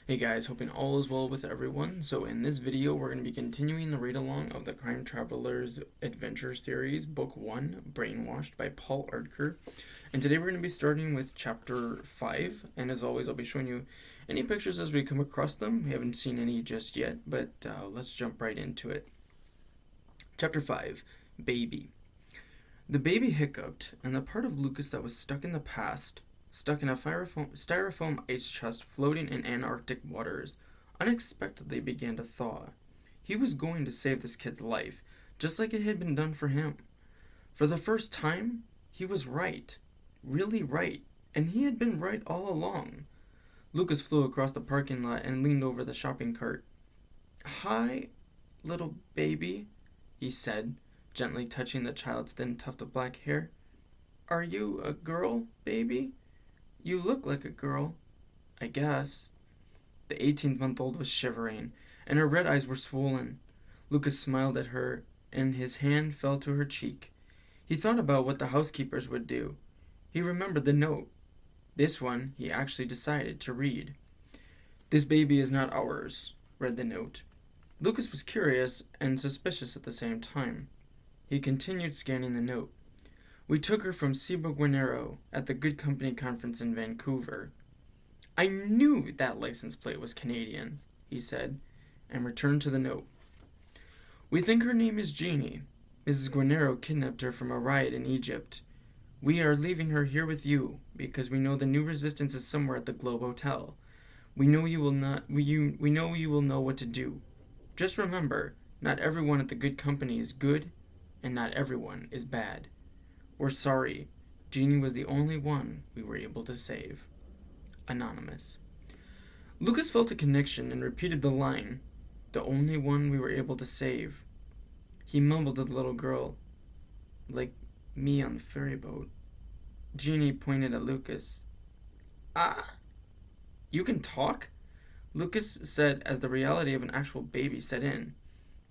Hey guys, hoping all is well with everyone. So in this video, we're going to be continuing the read-along of the Crime Traveler's Adventure Series, Book 1, Brainwashed by Paul Aertker. And today we're going to be starting with Chapter 5, and as always, I'll be showing you any pictures as we come across them. We haven't seen any just yet, but let's jump right into it. Chapter 5, Baby. The baby hiccuped, and the part of Lucas that was stuck in the past, stuck in a styrofoam ice chest floating in Antarctic waters, unexpectedly began to thaw. He was going to save this kid's life, just like it had been done for him. For the first time, he was right. Really right. And he had been right all along. Lucas flew across the parking lot and leaned over the shopping cart. "Hi, little baby," he said, gently touching the child's thin tuft of black hair. "Are you a girl, baby? You look like a girl, I guess." The 18-month-old was shivering, and her red eyes were swollen. Lucas smiled at her, and his hand fell to her cheek. He thought about what the housekeepers would do. He remembered the note. This one he actually decided to read. "This baby is not ours," read the note. Lucas was curious and suspicious at the same time. He continued scanning the note. "We took her from Cibo Guarnero at the Good Company conference in Vancouver." "I knew that license plate was Canadian," he said, and returned to the note. "We think her name is Jeannie. Mrs. Guarnero kidnapped her from a riot in Egypt. We are leaving her here with you because we know the new resistance is somewhere at the Globe Hotel. We know you will know what to do. Just remember, not everyone at the Good Company is good, and not everyone is bad. We're sorry. Jeannie was the only one we were able to save. Anonymous." Lucas felt a connection and repeated the line, "The only one we were able to save." He mumbled to the little girl, "Like me on the ferry boat." Jeannie pointed at Lucas. "Ah, you can talk?" Lucas said as the reality of an actual baby set in.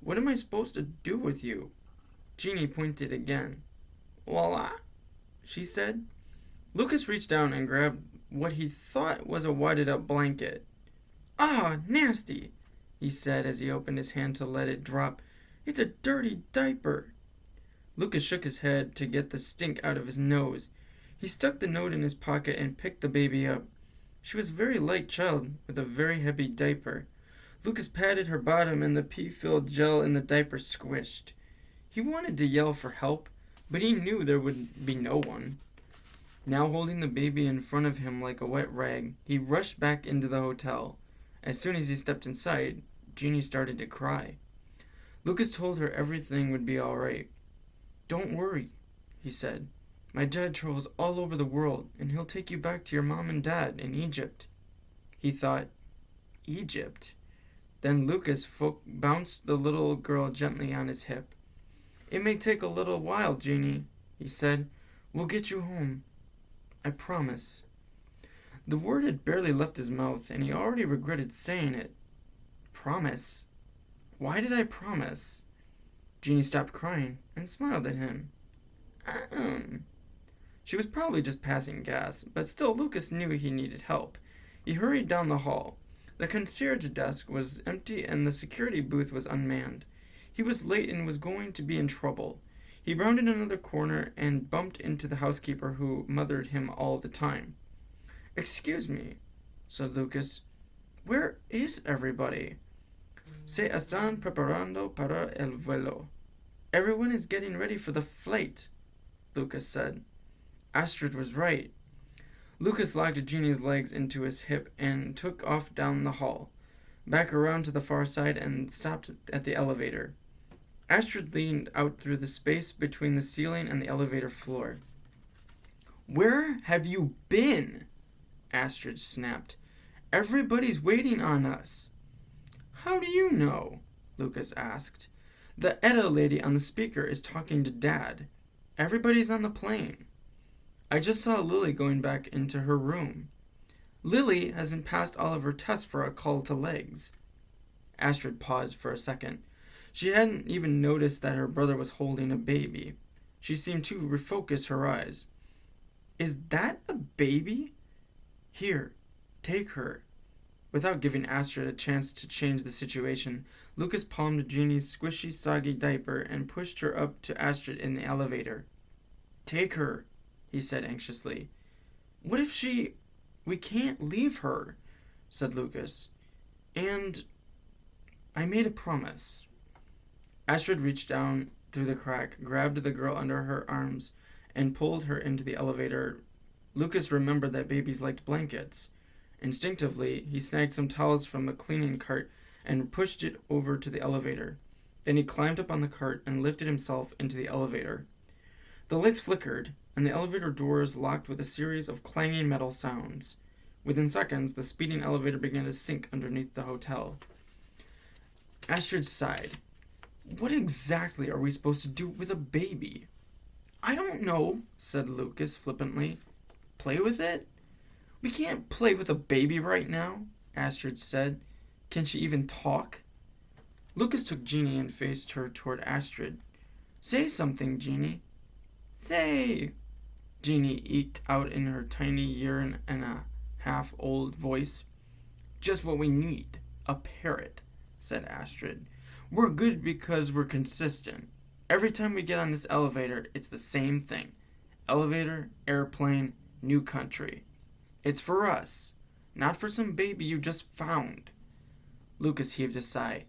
"What am I supposed to do with you?" Jeannie pointed again. "Voila," she said. Lucas reached down and grabbed what he thought was a wadded-up blanket. "Ah, nasty," he said as he opened his hand to let it drop. "It's a dirty diaper." Lucas shook his head to get the stink out of his nose. He stuck the note in his pocket and picked the baby up. She was a very light child with a very heavy diaper. Lucas patted her bottom and the pee-filled gel in the diaper squished. He wanted to yell for help, but he knew there would be no one. Now holding the baby in front of him like a wet rag, he rushed back into the hotel. As soon as he stepped inside, Jeannie started to cry. Lucas told her everything would be all right. "Don't worry," he said. "My dad travels all over the world, and he'll take you back to your mom and dad in Egypt." He thought, Egypt? Then Lucas bounced the little girl gently on his hip. "It may take a little while, Jeannie," he said. "We'll get you home. I promise." The word had barely left his mouth, and he already regretted saying it. Promise? Why did I promise? Jeannie stopped crying and smiled at him. She was probably just passing gas, but still Lucas knew he needed help. He hurried down the hall. The concierge desk was empty and the security booth was unmanned. He was late and was going to be in trouble. He rounded another corner and bumped into the housekeeper who mothered him all the time. "Excuse me," said Lucas. "Where is everybody?" "Se están preparando para el vuelo." "Everyone is getting ready for the flight," Lucas said. Astrid was right. Lucas locked Jeannie's legs into his hip and took off down the hall, back around to the far side and stopped at the elevator. Astrid leaned out through the space between the ceiling and the elevator floor. "Where have you been?" Astrid snapped. "Everybody's waiting on us." "How do you know?" Lucas asked. "The Edda lady on the speaker is talking to Dad. Everybody's on the plane. I just saw Lily going back into her room. Lily hasn't passed all of her tests for a call to legs." Astrid paused for a second. She hadn't even noticed that her brother was holding a baby. She seemed to refocus her eyes. "Is that a baby? Here, take her." Without giving Astrid a chance to change the situation, Lucas palmed Jeannie's squishy, soggy diaper and pushed her up to Astrid in the elevator. "Take her," he said anxiously. "What if she... We can't leave her," said Lucas. "And... I made a promise." Astrid reached down through the crack, grabbed the girl under her arms, and pulled her into the elevator. Lucas remembered that babies liked blankets. Instinctively, he snagged some towels from a cleaning cart and pushed it over to the elevator. Then he climbed up on the cart and lifted himself into the elevator. The lights flickered, and the elevator doors locked with a series of clanging metal sounds. Within seconds, the speeding elevator began to sink underneath the hotel. Astrid sighed. "What exactly are we supposed to do with a baby?" "I don't know," said Lucas flippantly. "Play with it?" "We can't play with a baby right now," Astrid said. "Can she even talk?" Lucas took Jeannie and faced her toward Astrid. "Say something, Jeannie." "Say," Jeannie eked out in her tiny year-and-a-half-old voice. "Just what we need. A parrot," said Astrid. "We're good because we're consistent. Every time we get on this elevator, it's the same thing. Elevator, airplane, new country. It's for us, not for some baby you just found." Lucas heaved a sigh.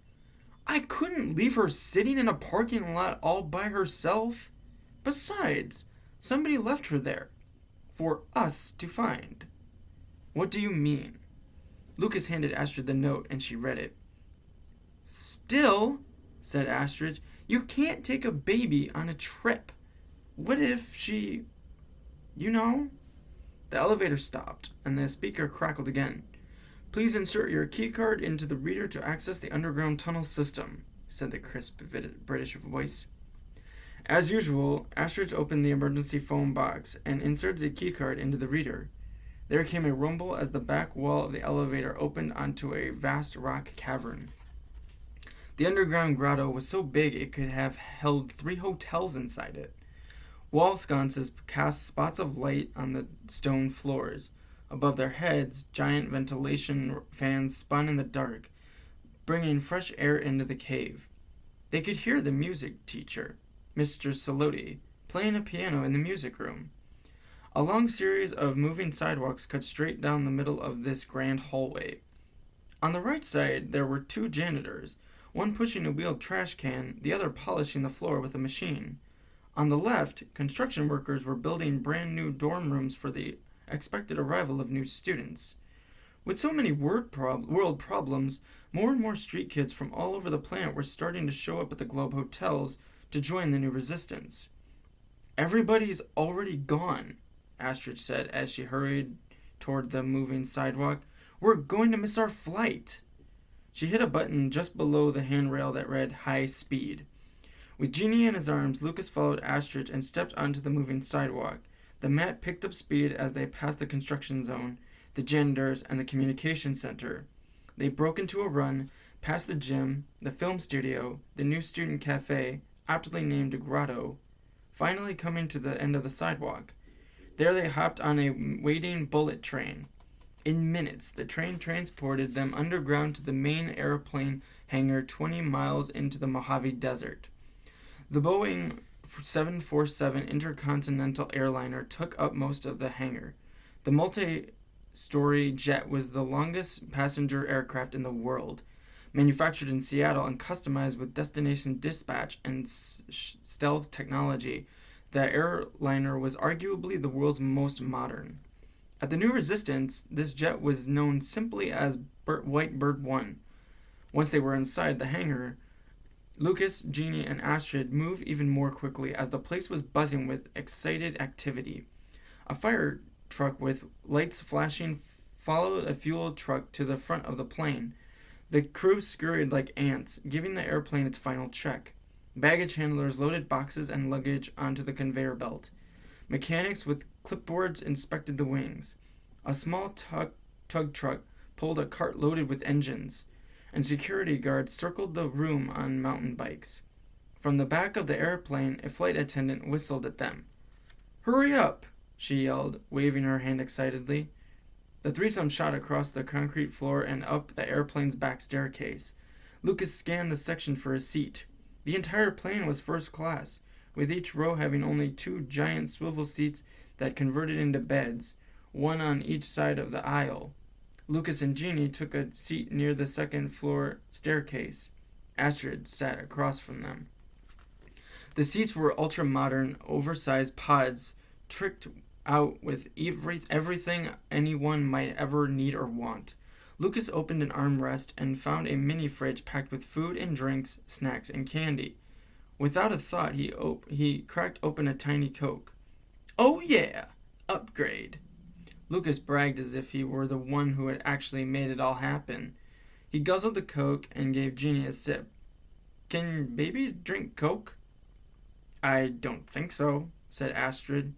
"I couldn't leave her sitting in a parking lot all by herself. Besides, somebody left her there. For us to find." "What do you mean?" Lucas handed Astrid the note, and she read it. "Still," said Astrid, "you can't take a baby on a trip. What if she... you know?" The elevator stopped, and the speaker crackled again. "Please insert your keycard into the reader to access the underground tunnel system," said the crisp British voice. As usual, Astrid opened the emergency phone box and inserted the keycard into the reader. There came a rumble as the back wall of the elevator opened onto a vast rock cavern. The underground grotto was so big it could have held 3 hotels inside it. Wall sconces cast spots of light on the stone floors. Above their heads, giant ventilation fans spun in the dark, bringing fresh air into the cave. They could hear the music teacher, Mr. Saloti, playing a piano in the music room. A long series of moving sidewalks cut straight down the middle of this grand hallway. On the right side, there were 2 janitors, one pushing a wheeled trash can, the other polishing the floor with a machine. On the left, construction workers were building brand new dorm rooms for the expected arrival of new students. With so many world problems, more and more street kids from all over the planet were starting to show up at the Globe hotels to join the new resistance. "Everybody's already gone," Astrid said as she hurried toward the moving sidewalk. "We're going to miss our flight." She hit a button just below the handrail that read "High Speed." With Jeannie in his arms, Lucas followed Astrid and stepped onto the moving sidewalk. The mat picked up speed as they passed the construction zone, the janitors, and the communication center. They broke into a run, past the gym, the film studio, the new student cafe, aptly named Grotto, finally coming to the end of the sidewalk. There they hopped on a waiting bullet train. In minutes, the train transported them underground to the main airplane hangar 20 miles into the Mojave Desert. The Boeing 747 intercontinental airliner took up most of the hangar. The multi-story jet was the longest passenger aircraft in the world, manufactured in Seattle and customized with destination dispatch and stealth technology. The airliner was arguably the world's most modern. At the New Resistance, this jet was known simply as White Bird 1. Once they were inside the hangar, Lucas, Jeannie, and Astrid moved even more quickly as the place was buzzing with excited activity. A fire truck with lights flashing followed a fuel truck to the front of the plane. The crew scurried like ants, giving the airplane its final check. Baggage handlers loaded boxes and luggage onto the conveyor belt. Mechanics with clipboards inspected the wings. A small tug truck pulled a cart loaded with engines, and security guards circled the room on mountain bikes. From the back of the airplane, a flight attendant whistled at them. "Hurry up!" she yelled, waving her hand excitedly. The threesome shot across the concrete floor and up the airplane's back staircase. Lucas scanned the section for a seat. The entire plane was first class, with each row having only 2 giant swivel seats that converted into beds, one on each side of the aisle. Lucas and Jeannie took a seat near the second floor staircase. Astrid sat across from them. The seats were ultra-modern, oversized pods, tricked out with everything anyone might ever need or want. Lucas opened an armrest and found a mini fridge packed with food and drinks, snacks, and candy. Without a thought, he cracked open a tiny Coke. "Oh yeah! Upgrade!" Lucas bragged as if he were the one who had actually made it all happen. He guzzled the Coke and gave Jeannie a sip. "Can babies drink Coke?" "I don't think so," said Astrid.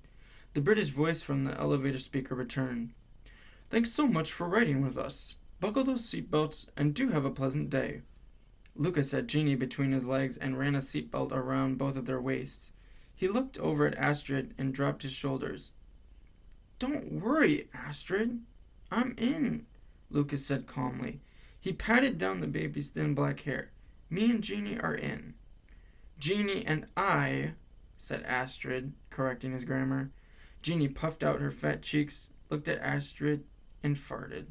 The British voice from the elevator speaker returned. "Thanks so much for riding with us. Buckle those seatbelts and do have a pleasant day." Lucas set Jeannie between his legs and ran a seatbelt around both of their waists. He looked over at Astrid and dropped his shoulders. "Don't worry, Astrid. I'm in," Lucas said calmly. He patted down the baby's thin black hair. "Me and Jeannie are in." "Jeannie and I," said Astrid, correcting his grammar. Jeannie puffed out her fat cheeks, looked at Astrid, and farted.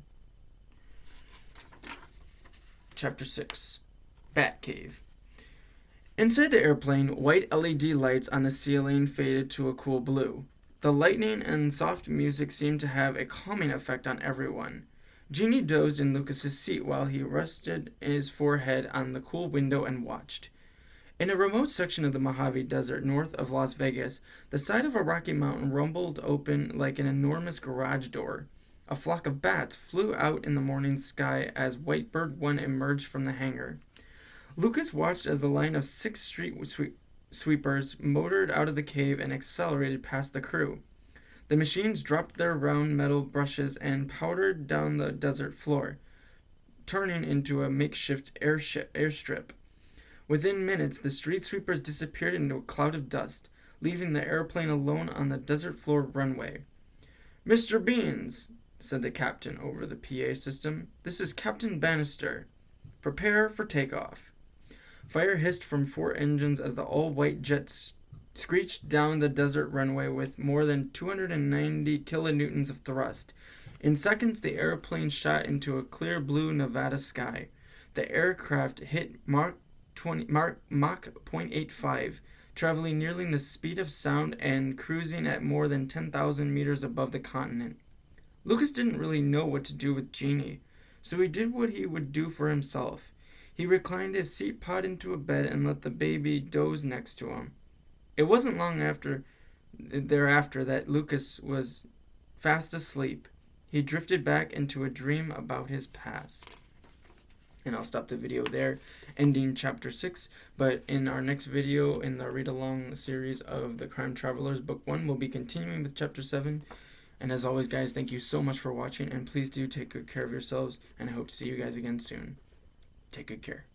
Chapter 6. Batcave. Inside the airplane, white LED lights on the ceiling faded to a cool blue. The lightning and soft music seemed to have a calming effect on everyone. Jeannie dozed in Lucas's seat while he rested his forehead on the cool window and watched. In a remote section of the Mojave Desert north of Las Vegas, the side of a rocky mountain rumbled open like an enormous garage door. A flock of bats flew out in the morning sky as Whitebird 1 emerged from the hangar. Lucas watched as the line of 6 street sweepers motored out of the cave and accelerated past the crew. The machines dropped their round metal brushes and powdered down the desert floor, turning into a makeshift airstrip. Within minutes, the street sweepers disappeared into a cloud of dust, leaving the airplane alone on the desert floor runway. "Mr. Beans," said the captain over the PA system, "this is Captain Bannister. Prepare for takeoff." Fire hissed from 4 engines as the all-white jet screeched down the desert runway with more than 290 kilonewtons of thrust. In seconds, the airplane shot into a clear blue Nevada sky. The aircraft hit Mach 0.85, traveling nearly the speed of sound and cruising at more than 10,000 meters above the continent. Lucas didn't really know what to do with Jeannie, so he did what he would do for himself. He reclined his seat pod into a bed and let the baby doze next to him. It wasn't long thereafter that Lucas was fast asleep. He drifted back into a dream about his past. And I'll stop the video there, ending Chapter 6. But in our next video, in the read-along series of The Crime Travelers, Book 1, we'll be continuing with Chapter 7. And as always, guys, thank you so much for watching, and please do take good care of yourselves, and I hope to see you guys again soon. Take good care.